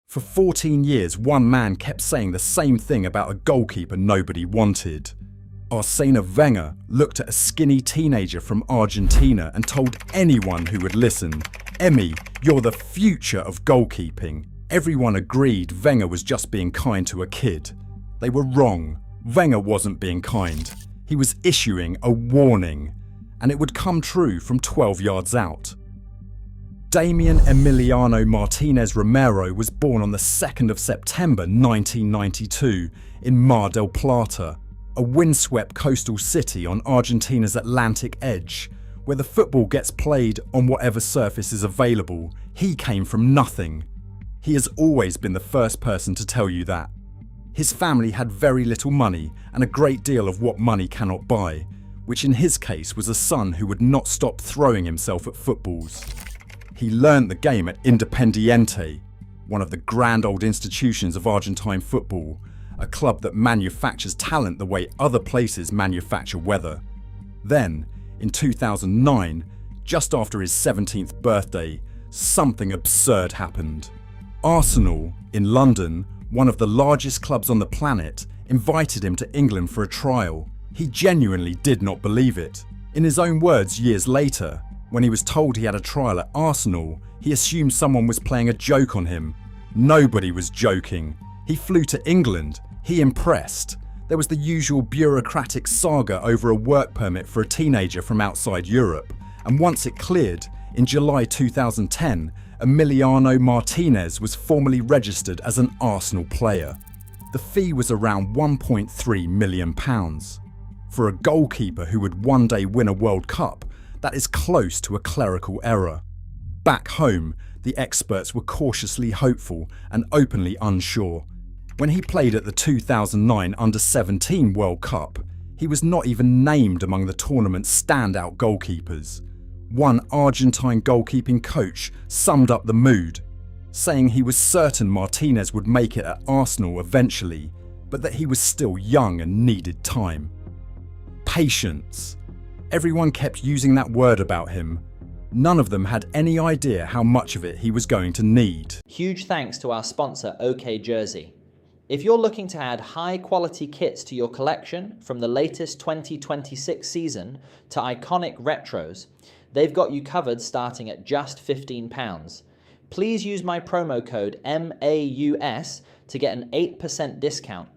For 14 years, one man kept saying the same thing about a goalkeeper nobody wanted. Arsene Wenger looked at a skinny teenager from Argentina and told anyone who would listen, "Emmy, you're the future of goalkeeping." Everyone agreed Wenger was just being kind to a kid. They were wrong. Wenger wasn't being kind. He was issuing a warning, and it would come true from 12 yards out. Damian Emiliano Martinez Romero was born on the 2nd of September 1992 in Mar del Plata, a windswept coastal city on Argentina's Atlantic edge, where the football gets played on whatever surface is available. He came from nothing. He has always been the first person to tell you that. His family had very little money and a great deal of what money cannot buy, which in his case was a son who would not stop throwing himself at footballs. He learned the game at Independiente, one of the grand old institutions of Argentine football, a club that manufactures talent the way other places manufacture weather. Then, in 2009, just after his 17th birthday, something absurd happened. Arsenal, in London, one of the largest clubs on the planet, invited him to England for a trial. He genuinely did not believe it. In his own words years later, when he was told he had a trial at Arsenal, he assumed someone was playing a joke on him. Nobody was joking. He flew to England. He impressed. There was the usual bureaucratic saga over a work permit for a teenager from outside Europe, and once it cleared, in July 2010, Emiliano Martinez was formally registered as an Arsenal player. The fee was around £1.3 million. For a goalkeeper who would one day win a World Cup, that is close to a clerical error. Back home, the experts were cautiously hopeful and openly unsure. When he played at the 2009 Under-17 World Cup, he was not even named among the tournament's standout goalkeepers. One Argentine goalkeeping coach summed up the mood, saying he was certain Martinez would make it at Arsenal eventually, but that he was still young and needed time. Patience. Everyone kept using that word about him. None of them had any idea how much of it he was going to need. Huge thanks to our sponsor, OK Jersey. If you're looking to add high-quality kits to your collection, from the latest 2026 season to iconic retros, they've got you covered starting at just £15. Please use my promo code MAUS to get an 8% discount.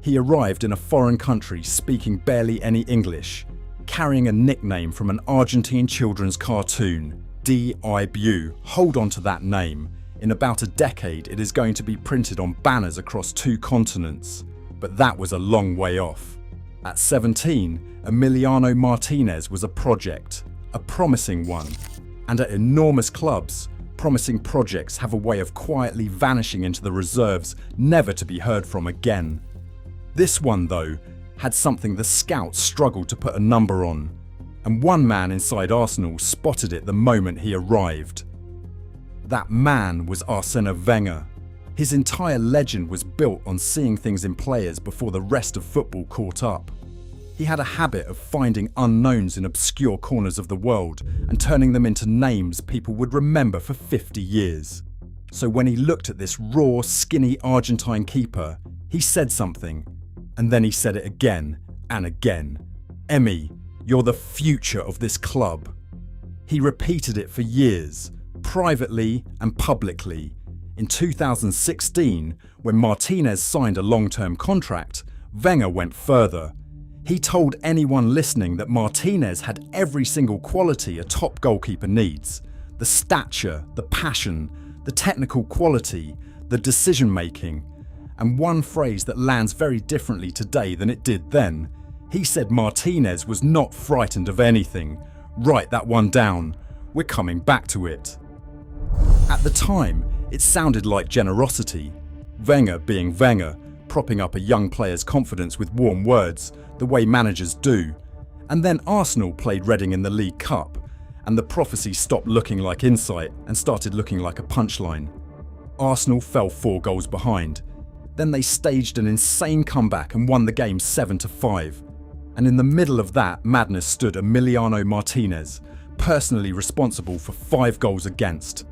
He arrived in a foreign country speaking barely any English, carrying a nickname from an Argentine children's cartoon, D.I.B.U. Hold on to that name. In about a decade, it is going to be printed on banners across 2 continents. But that was a long way off. At 17, Emiliano Martinez was a project, a promising one. And at enormous clubs, promising projects have a way of quietly vanishing into the reserves, never to be heard from again. This one, though, had something the scouts struggled to put a number on, and one man inside Arsenal spotted it the moment he arrived. That man was Arsene Wenger. His entire legend was built on seeing things in players before the rest of football caught up. He had a habit of finding unknowns in obscure corners of the world and turning them into names people would remember for 50 years. So when he looked at this raw, skinny Argentine keeper, he said something. And then he said it again and again. "Emmy, you're the future of this club." He repeated it for years, privately and publicly. In 2016, when Martinez signed a long-term contract, Wenger went further. He told anyone listening that Martinez had every single quality a top goalkeeper needs. The stature, the passion, the technical quality, the decision-making. And one phrase that lands very differently today than it did then. He said Martinez was not frightened of anything. Write that one down. We're coming back to it. At the time, it sounded like generosity. Wenger being Wenger, propping up a young player's confidence with warm words, the way managers do. And then Arsenal played Reading in the League Cup, and the prophecy stopped looking like insight and started looking like a punchline. Arsenal fell 4 goals behind. Then they staged an insane comeback and won the game 7-5. And in the middle of that madness stood Emiliano Martinez, personally responsible for 5 goals against.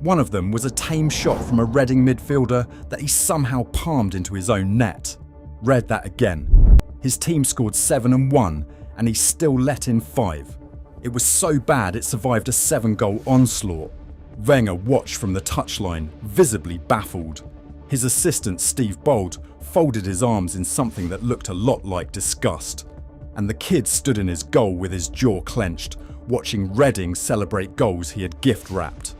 One of them was a tame shot from a Reading midfielder that he somehow palmed into his own net. Read that again. His team scored 7 and won, and he still let in 5. It was so bad it survived a 7-goal onslaught. Wenger watched from the touchline, visibly baffled. His assistant Steve Bold folded his arms in something that looked a lot like disgust. And the kid stood in his goal with his jaw clenched, watching Reading celebrate goals he had gift-wrapped.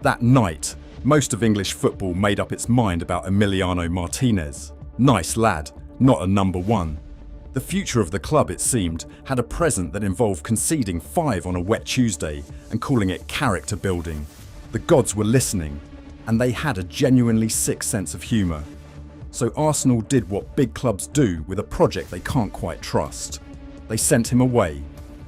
That night, most of English football made up its mind about Emiliano Martinez. Nice lad, not a number 1. The future of the club, it seemed, had a present that involved conceding 5 on a wet Tuesday and calling it character building. The gods were listening, and they had a genuinely sick sense of humour. So Arsenal did what big clubs do with a project they can't quite trust. They sent him away.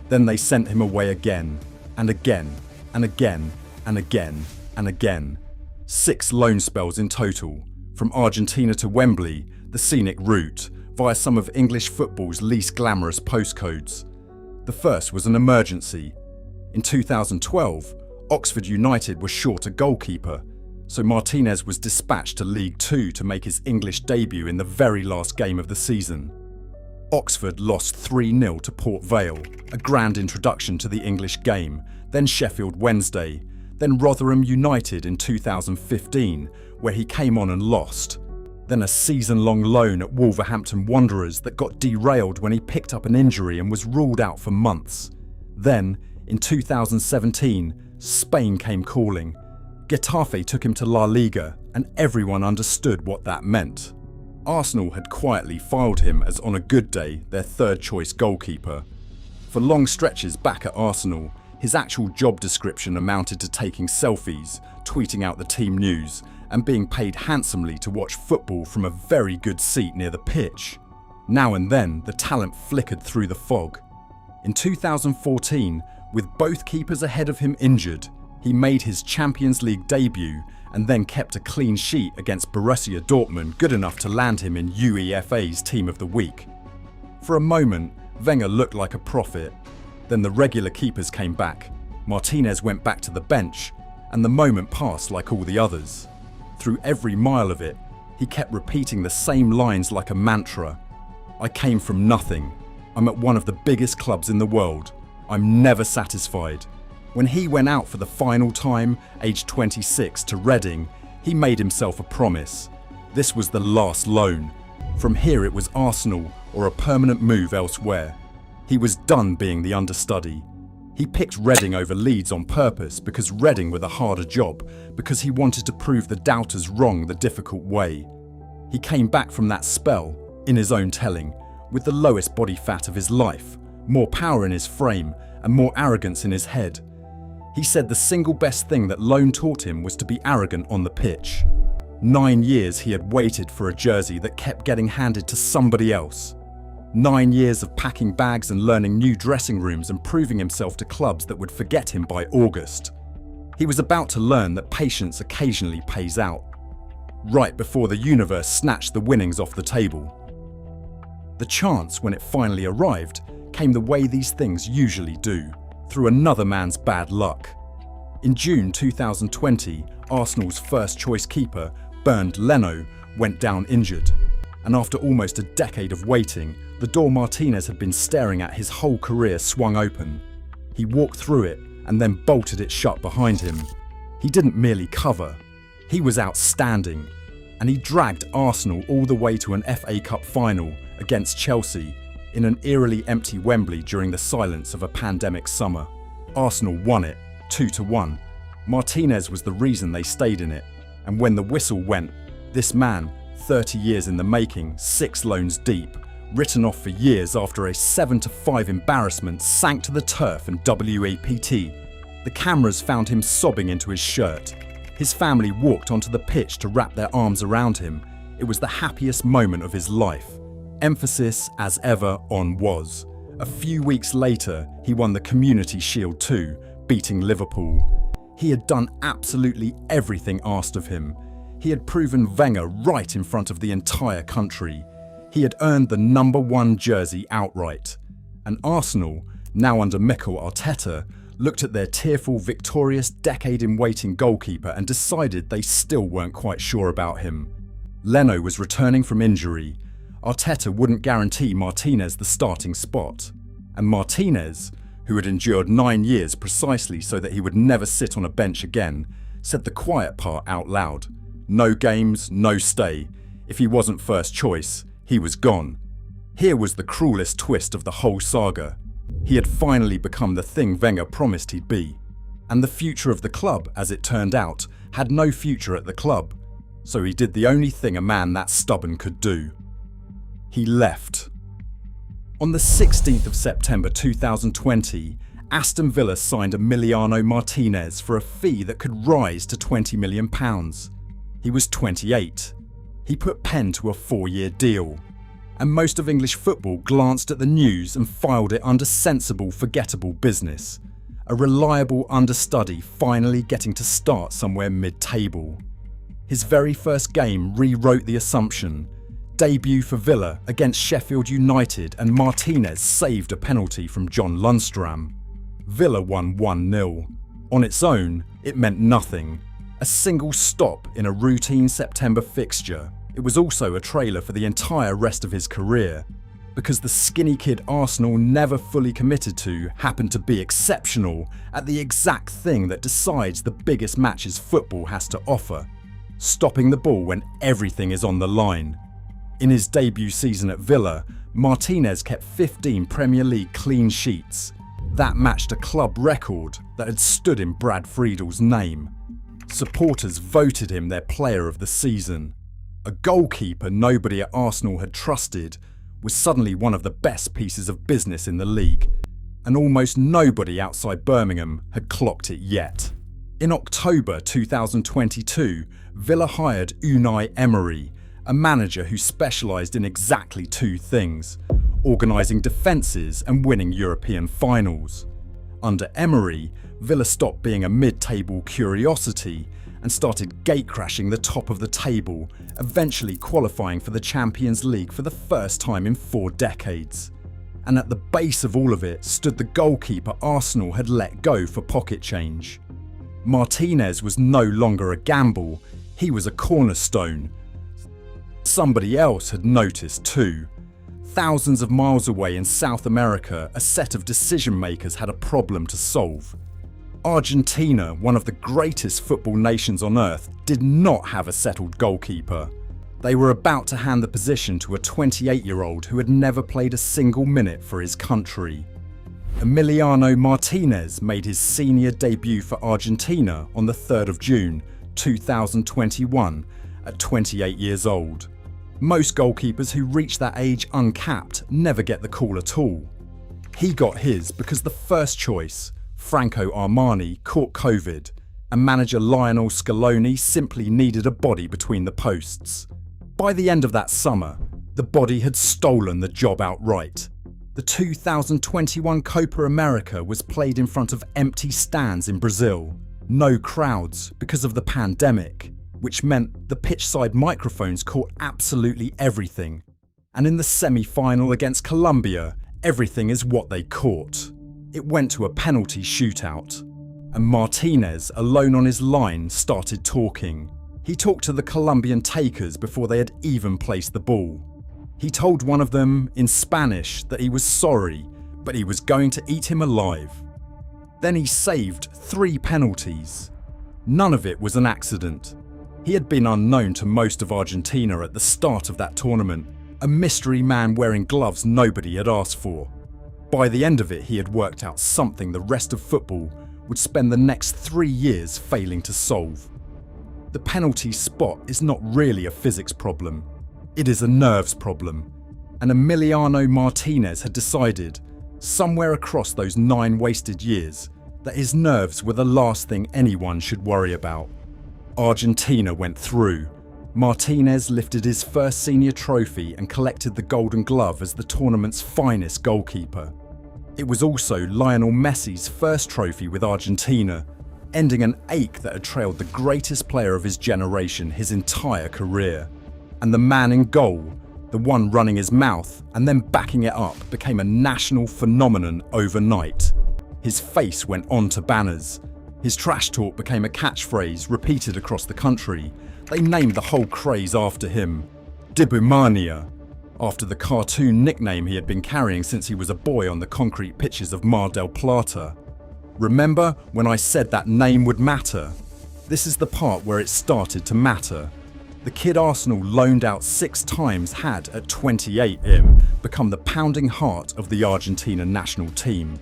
Then they sent him away again, and again, and again, and again, and again. 6 loan spells in total, from Argentina to Wembley, the scenic route, via some of English football's least glamorous postcodes. The first was an emergency. In 2012, Oxford United was short a goalkeeper, so Martinez was dispatched to League Two to make his English debut in the very last game of the season. Oxford lost 3-0 to Port Vale, a grand introduction to the English game, then Sheffield Wednesday, then Rotherham United in 2015, where he came on and lost. Then a season-long loan at Wolverhampton Wanderers that got derailed when he picked up an injury and was ruled out for months. Then, in 2017, Spain came calling. Getafe took him to La Liga, and everyone understood what that meant. Arsenal had quietly filed him as, on a good day, their third-choice goalkeeper. For long stretches back at Arsenal, his actual job description amounted to taking selfies, tweeting out the team news, and being paid handsomely to watch football from a very good seat near the pitch. Now and then, the talent flickered through the fog. In 2014, with both keepers ahead of him injured, he made his Champions League debut and then kept a clean sheet against Borussia Dortmund, good enough to land him in UEFA's Team of the Week. For a moment, Wenger looked like a prophet. Then the regular keepers came back, Martinez went back to the bench, and the moment passed like all the others. Through every mile of it, he kept repeating the same lines like a mantra. I came from nothing. I'm at one of the biggest clubs in the world. I'm never satisfied. When he went out for the final time, aged 26, to Reading, he made himself a promise. This was the last loan. From here it was Arsenal or a permanent move elsewhere. He was done being the understudy. He picked Reading over Leeds on purpose because Reading were the harder job, because he wanted to prove the doubters wrong the difficult way. He came back from that spell, in his own telling, with the lowest body fat of his life, more power in his frame, and more arrogance in his head. He said the single best thing that loan taught him was to be arrogant on the pitch. 9 years he had waited for a jersey that kept getting handed to somebody else. 9 years of packing bags and learning new dressing rooms and proving himself to clubs that would forget him by August. He was about to learn that patience occasionally pays out. Right before the universe snatched the winnings off the table. The chance, when it finally arrived, came the way these things usually do, through another man's bad luck. In June 2020, Arsenal's first-choice keeper, Bernd Leno, went down injured. And after almost a decade of waiting, the door Martinez had been staring at his whole career swung open. He walked through it and then bolted it shut behind him. He didn't merely cover. He was outstanding. And he dragged Arsenal all the way to an FA Cup final against Chelsea in an eerily empty Wembley during the silence of a pandemic summer. Arsenal won it, 2-1. Martinez was the reason they stayed in it. And when the whistle went, this man, 30 years in the making, 6 loans deep, written off for years after a 7-5 embarrassment, sank to the turf and WAPT. The cameras found him sobbing into his shirt. His family walked onto the pitch to wrap their arms around him. It was the happiest moment of his life. Emphasis, as ever, on was. A few weeks later, he won the Community Shield too, beating Liverpool. He had done absolutely everything asked of him. He had proven Wenger right in front of the entire country. He had earned the number 1 jersey outright. And Arsenal, now under Mikel Arteta, looked at their tearful, victorious, decade-in-waiting goalkeeper and decided they still weren't quite sure about him. Leno was returning from injury. Arteta wouldn't guarantee Martinez the starting spot. And Martinez, who had endured 9 years precisely so that he would never sit on a bench again, said the quiet part out loud. No games, no stay. If he wasn't first choice, he was gone. Here was the cruelest twist of the whole saga. He had finally become the thing Wenger promised he'd be. And the future of the club, as it turned out, had no future at the club. So he did the only thing a man that stubborn could do. He left. On the 16th of September 2020, Aston Villa signed Emiliano Martinez for a fee that could rise to £20 million. He was 28. He put pen to a 4-year deal. And most of English football glanced at the news and filed it under sensible, forgettable business. A reliable understudy finally getting to start somewhere mid-table. His very first game rewrote the assumption. Debut for Villa against Sheffield United, and Martinez saved a penalty from John Lundstram. Villa won 1-0. On its own, it meant nothing. A single stop in a routine September fixture. It was also a trailer for the entire rest of his career, because the skinny kid Arsenal never fully committed to happened to be exceptional at the exact thing that decides the biggest matches football has to offer: stopping the ball when everything is on the line. In his debut season at Villa, Martinez kept 15 Premier League clean sheets. That matched a club record that had stood in Brad Friedel's name. Supporters voted him their player of the season. A goalkeeper nobody at Arsenal had trusted was suddenly one of the best pieces of business in the league, and almost nobody outside Birmingham had clocked it yet. In October 2022, Villa hired Unai Emery, a manager who specialised in exactly two things: organising defences and winning European finals. Under Emery, Villa stopped being a mid-table curiosity and started gate-crashing the top of the table, eventually qualifying for the Champions League for the first time in 4 decades. And at the base of all of it stood the goalkeeper Arsenal had let go for pocket change. Martinez was no longer a gamble, he was a cornerstone. Somebody else had noticed too. Thousands of miles away in South America, a set of decision makers had a problem to solve. Argentina, one of the greatest football nations on earth, did not have a settled goalkeeper. They were about to hand the position to a 28-year-old who had never played a single minute for his country. Emiliano Martinez made his senior debut for Argentina on the 3rd of June 2021 at 28 years old. Most goalkeepers who reach that age uncapped never get the call at all. He got his because the first choice, Franco Armani, caught COVID, and manager Lionel Scaloni simply needed a body between the posts. By the end of that summer, the body had stolen the job outright. The 2021 Copa America was played in front of empty stands in Brazil. No crowds because of the pandemic, which meant the pitchside microphones caught absolutely everything. And in the semi-final against Colombia, everything is what they caught. It went to a penalty shootout, and Martinez, alone on his line, started talking. He talked to the Colombian takers before they had even placed the ball. He told one of them, in Spanish, that he was sorry, but he was going to eat him alive. Then he saved 3 penalties. None of it was an accident. He had been unknown to most of Argentina at the start of that tournament, a mystery man wearing gloves nobody had asked for. By the end of it, he had worked out something the rest of football would spend the next 3 years failing to solve. The penalty spot is not really a physics problem. It is a nerves problem. And Emiliano Martinez had decided, somewhere across those 9 wasted years, that his nerves were the last thing anyone should worry about. Argentina went through. Martinez lifted his first senior trophy and collected the Golden Glove as the tournament's finest goalkeeper. It was also Lionel Messi's first trophy with Argentina, ending an ache that had trailed the greatest player of his generation his entire career. And the man in goal, the one running his mouth and then backing it up, became a national phenomenon overnight. His face went onto banners. His trash talk became a catchphrase repeated across the country. They named the whole craze after him, Dibumania, after the cartoon nickname he had been carrying since he was a boy on the concrete pitches of Mar del Plata. Remember when I said that name would matter? This is the part where it started to matter. The kid Arsenal loaned out 6 times had, at 28 become the pounding heart of the Argentina national team.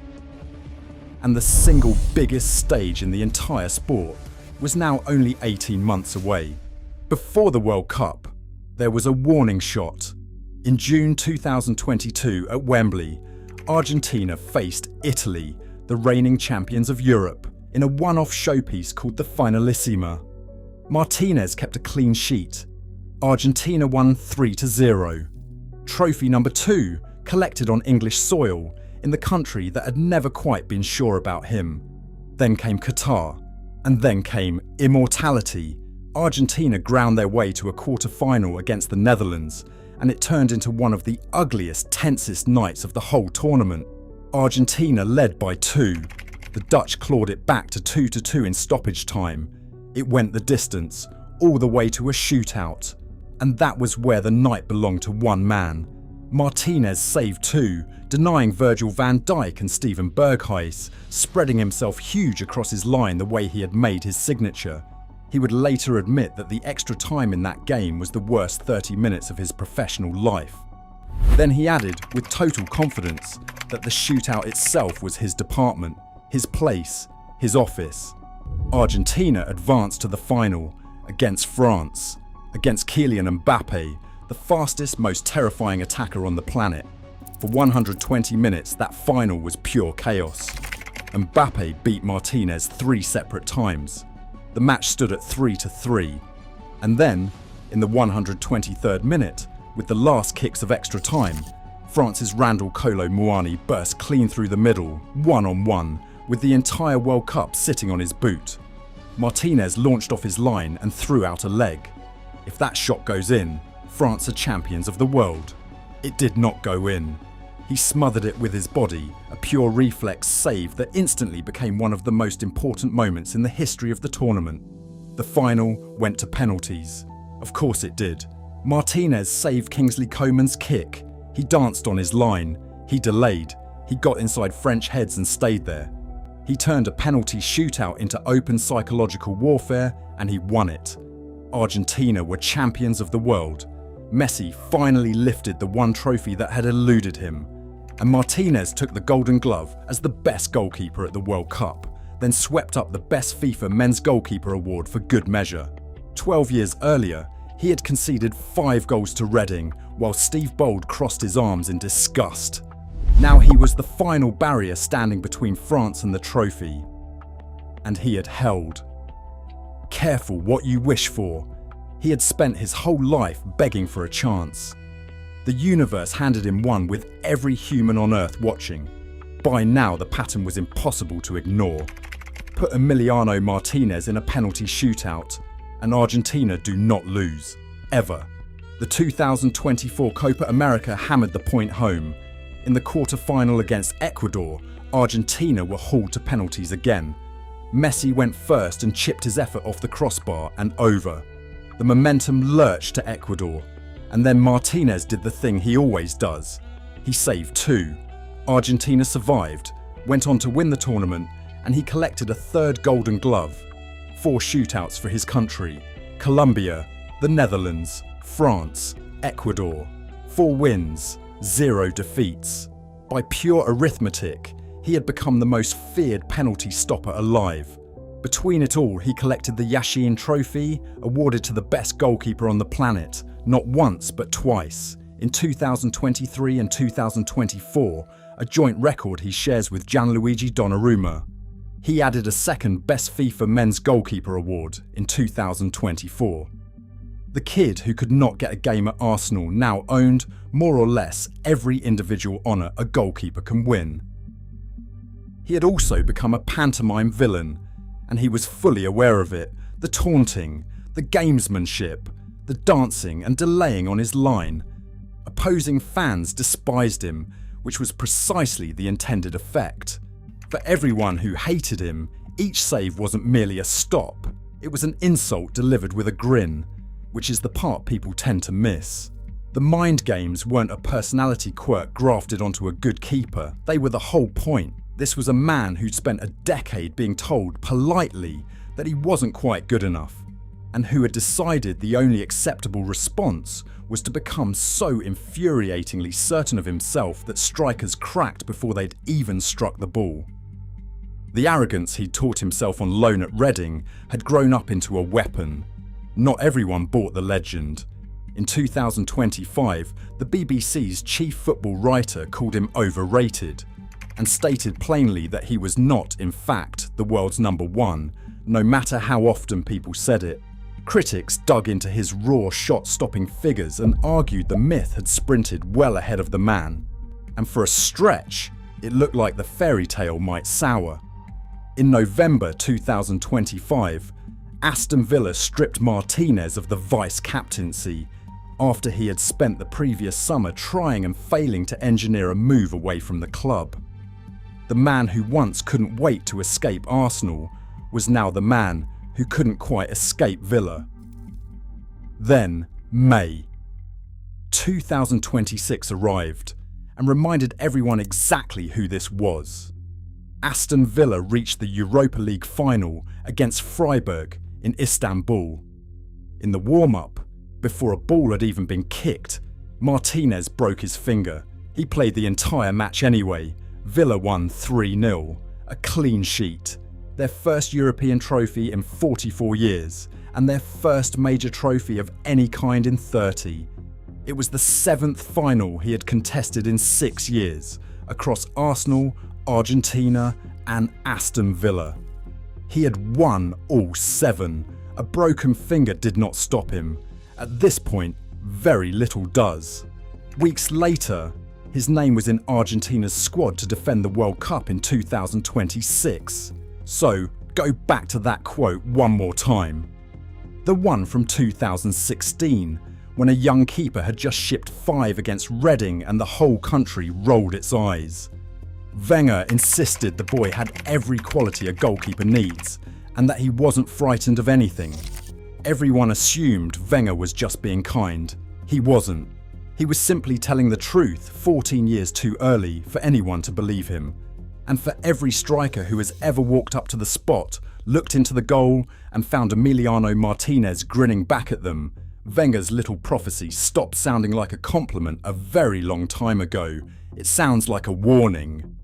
And the single biggest stage in the entire sport was now only 18 months away. Before the World Cup, there was a warning shot. In June 2022 at Wembley, Argentina faced Italy, the reigning champions of Europe, in a one-off showpiece called the Finalissima. Martinez kept a clean sheet. Argentina won 3-0. Trophy number 2 collected on English soil in the country that had never quite been sure about him. Then came Qatar, and then came immortality. Argentina ground their way to a quarter-final against the Netherlands, and it turned into one of the ugliest, tensest nights of the whole tournament. Argentina led by 2. The Dutch clawed it back to 2-2 in stoppage time. It went the distance, all the way to a shootout. And that was where the night belonged to one man. Martinez saved 2, denying Virgil van Dijk and Steven Berghuis, spreading himself huge across his line the way he had made his signature. He would later admit that the extra time in that game was the worst 30 minutes of his professional life. Then he added, with total confidence, that the shootout itself was his department, his place, his office. Argentina advanced to the final, against France, against Kylian Mbappe, the fastest, most terrifying attacker on the planet. For 120 minutes, that final was pure chaos. Mbappe beat Martinez 3 separate times. The match stood at 3-3. And then, in the 123rd minute, with the last kicks of extra time, France's Randall Kolo Muani burst clean through the middle, one-on-one, with the entire World Cup sitting on his boot. Martinez launched off his line and threw out a leg. If that shot goes in, France are champions of the world. It did not go in. He smothered it with his body, a pure reflex save that instantly became one of the most important moments in the history of the tournament. The final went to penalties. Of course it did. Martinez saved Kingsley Coman's kick. He danced on his line. He delayed. He got inside French heads and stayed there. He turned a penalty shootout into open psychological warfare, and he won it. Argentina were champions of the world. Messi finally lifted the one trophy that had eluded him. And Martinez took the Golden Glove as the best goalkeeper at the World Cup, then swept up the best FIFA Men's Goalkeeper Award for good measure. 12 years earlier, he had conceded 5 goals to Reading, while Steve Bold crossed his arms in disgust. Now he was the final barrier standing between France and the trophy. And he had held. Careful what you wish for. He had spent his whole life begging for a chance. The universe handed him one with every human on Earth watching. By now the pattern was impossible to ignore. Put Emiliano Martinez in a penalty shootout, and Argentina do not lose. Ever. The 2024 Copa America hammered the point home. In the quarter-final against Ecuador, Argentina were hauled to penalties again. Messi went first and chipped his effort off the crossbar and over. The momentum lurched to Ecuador, and then Martinez did the thing he always does. He saved 2. Argentina survived, went on to win the tournament, and he collected a 3rd Golden Glove. 4 shootouts for his country: Colombia, the Netherlands, France, Ecuador. 4 wins, 0 defeats. By pure arithmetic, he had become the most feared penalty stopper alive. Between it all, he collected the Yashin Trophy, awarded to the best goalkeeper on the planet, not once but twice, in 2023 and 2024, a joint record he shares with Gianluigi Donnarumma. He added a 2nd Best FIFA Men's Goalkeeper Award in 2024. The kid who could not get a game at Arsenal now owned, more or less, every individual honour a goalkeeper can win. He had also become a pantomime villain, and he was fully aware of it. The taunting, the gamesmanship, the dancing and delaying on his line. Opposing fans despised him, which was precisely the intended effect. For everyone who hated him, each save wasn't merely a stop, it was an insult delivered with a grin, which is the part people tend to miss. The mind games weren't a personality quirk grafted onto a good keeper, they were the whole point. This was a man who'd spent a decade being told politely that he wasn't quite good enough, and who had decided the only acceptable response was to become so infuriatingly certain of himself that strikers cracked before they'd even struck the ball. The arrogance he'd taught himself on loan at Reading had grown up into a weapon. Not everyone bought the legend. In 2025, the BBC's chief football writer called him overrated, and stated plainly that he was not, in fact, the world's #1, no matter how often people said it. Critics dug into his raw shot-stopping figures and argued the myth had sprinted well ahead of the man. And for a stretch, it looked like the fairy tale might sour. In November 2025, Aston Villa stripped Martinez of the vice-captaincy after he had spent the previous summer trying and failing to engineer a move away from the club. The man who once couldn't wait to escape Arsenal was now the man who couldn't quite escape Villa. Then, May 2026 arrived and reminded everyone exactly who this was. Aston Villa reached the Europa League final against Freiburg in Istanbul. In the warm-up, before a ball had even been kicked, Martinez broke his finger. He played the entire match anyway. Villa won 3-0, a clean sheet. Their first European trophy in 44 years, and their first major trophy of any kind in 30. It was the 7th final he had contested in 6 years, across Arsenal, Argentina, and Aston Villa. He had won all 7. A broken finger did not stop him. At this point, very little does. Weeks later, his name was in Argentina's squad to defend the World Cup in 2026. So, go back to that quote one more time. The one from 2016, when a young keeper had just shipped 5 against Reading and the whole country rolled its eyes. Wenger insisted the boy had every quality a goalkeeper needs, and that he wasn't frightened of anything. Everyone assumed Wenger was just being kind. He wasn't. He was simply telling the truth 14 years too early for anyone to believe him. And for every striker who has ever walked up to the spot, looked into the goal, and found Emiliano Martinez grinning back at them, Wenger's little prophecy stopped sounding like a compliment a very long time ago. It sounds like a warning.